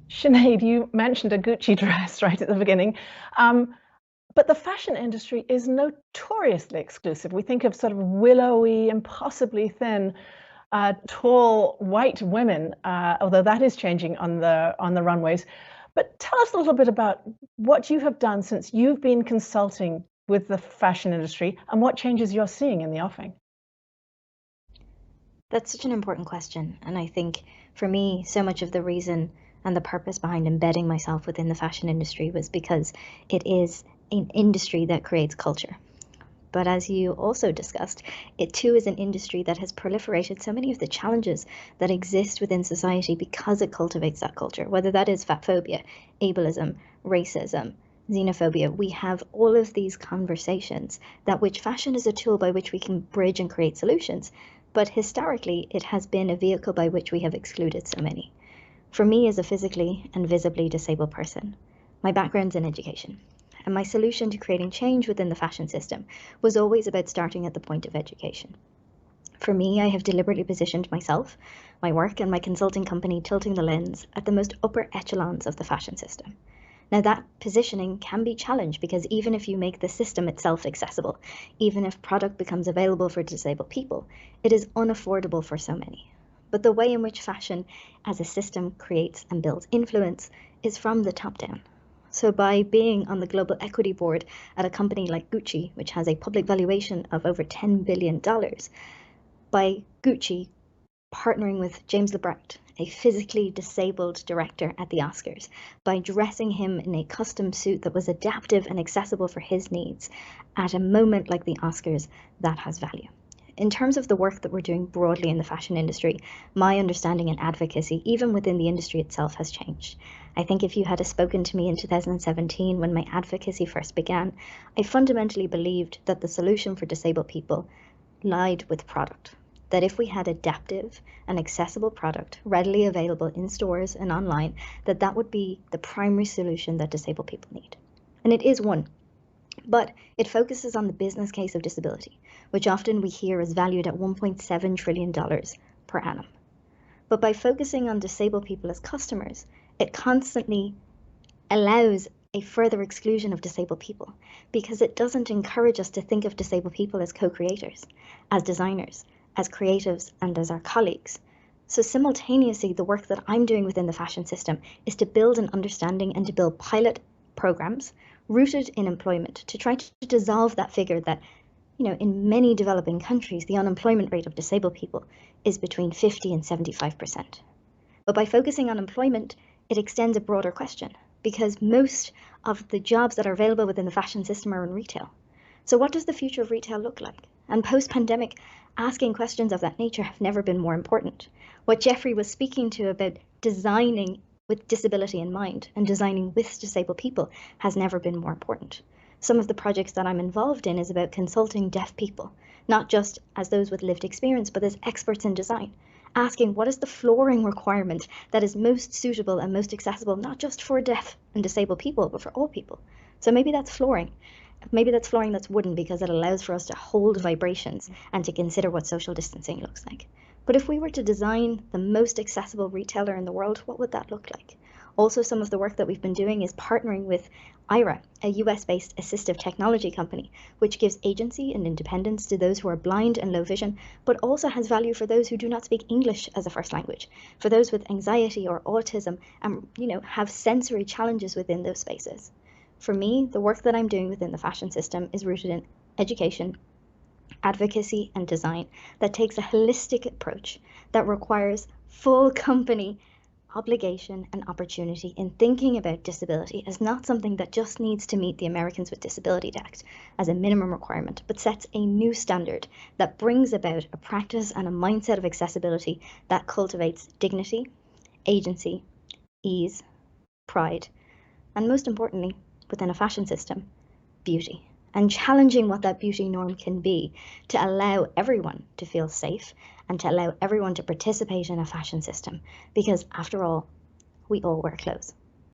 Sinead, you mentioned a Gucci dress right at the beginning. Um, but the fashion industry is notoriously exclusive. We think of sort of willowy, impossibly thin, tall white women, although that is changing on the runways. But tell us a little bit about what you have done since you've been consulting with the fashion industry and what changes you're seeing in the offing. That's such an important question. And I think for me, so much of the reason and the purpose behind embedding myself within the fashion industry was because it is an industry that creates culture. But as you also discussed, it too is an industry that has proliferated so many of the challenges that exist within society because it cultivates that culture, whether that is fatphobia, ableism, racism, xenophobia. We have all of these conversations that which fashion is a tool by which we can bridge and create solutions. But historically, it has been a vehicle by which we have excluded so many. For me, as a physically and visibly disabled person, my background's in education. And my solution to creating change within the fashion system was always about starting at the point of education. For me, I have deliberately positioned myself, my work, and my consulting company tilting the lens at the most upper echelons of the fashion system. Now, that positioning can be challenged because even if you make the system itself accessible, even if product becomes available for disabled people, it is unaffordable for so many. But the way in which fashion as a system creates and builds influence is from the top down. So by being on the global equity board at a company like Gucci, which has a public valuation of over $10 billion, by Gucci partnering with James Lebrecht, a physically disabled director at the Oscars, by dressing him in a custom suit that was adaptive and accessible for his needs at a moment like the Oscars, that has value. In terms of the work that we're doing broadly in the fashion industry, my understanding and advocacy, even within the industry itself, has changed. I think if you had spoken to me in 2017 when my advocacy first began, I fundamentally believed that the solution for disabled people lied with product. That if we had adaptive and accessible product readily available in stores and online, that would be the primary solution that disabled people need. And it is one, but it focuses on the business case of disability, which often we hear is valued at $1.7 trillion per annum. But by focusing on disabled people as customers, it constantly allows a further exclusion of disabled people because it doesn't encourage us to think of disabled people as co-creators, as designers, as creatives, and as our colleagues. So simultaneously, the work that I'm doing within the fashion system is to build an understanding and to build pilot programs rooted in employment to try to dissolve that figure that, in many developing countries, the unemployment rate of disabled people is between 50 and 75%. But by focusing on employment, it extends a broader question because most of the jobs that are available within the fashion system are in retail. So what does the future of retail look like? And post-pandemic, asking questions of that nature have never been more important. What Jeffrey was speaking to about designing with disability in mind and designing with disabled people has never been more important. Some of the projects that I'm involved in is about consulting deaf people, not just as those with lived experience, but as experts in design, asking what is the flooring requirement that is most suitable and most accessible, not just for deaf and disabled people, but for all people. So maybe that's flooring. Maybe that's flooring that's wooden because it allows for us to hold vibrations and to consider what social distancing looks like. But if we were to design the most accessible retailer in the world, what would that look like? Also, some of the work that we've been doing is partnering with IRA, a US-based assistive technology company, which gives agency and independence to those who are blind and low vision, but also has value for those who do not speak English as a first language, for those with anxiety or autism and have sensory challenges within those spaces. For me, the work that I'm doing within the fashion system is rooted in education, advocacy, and design that takes a holistic approach that requires full company obligation and opportunity in thinking about disability as not something that just needs to meet the Americans with Disabilities Act as a minimum requirement, but sets a new standard that brings about a practice and a mindset of accessibility that cultivates dignity, agency, ease, pride, and most importantly, within a fashion system, beauty, and challenging what that beauty norm can be to allow everyone to feel safe and to allow everyone to participate in a fashion system. Because after all, we all wear clothes.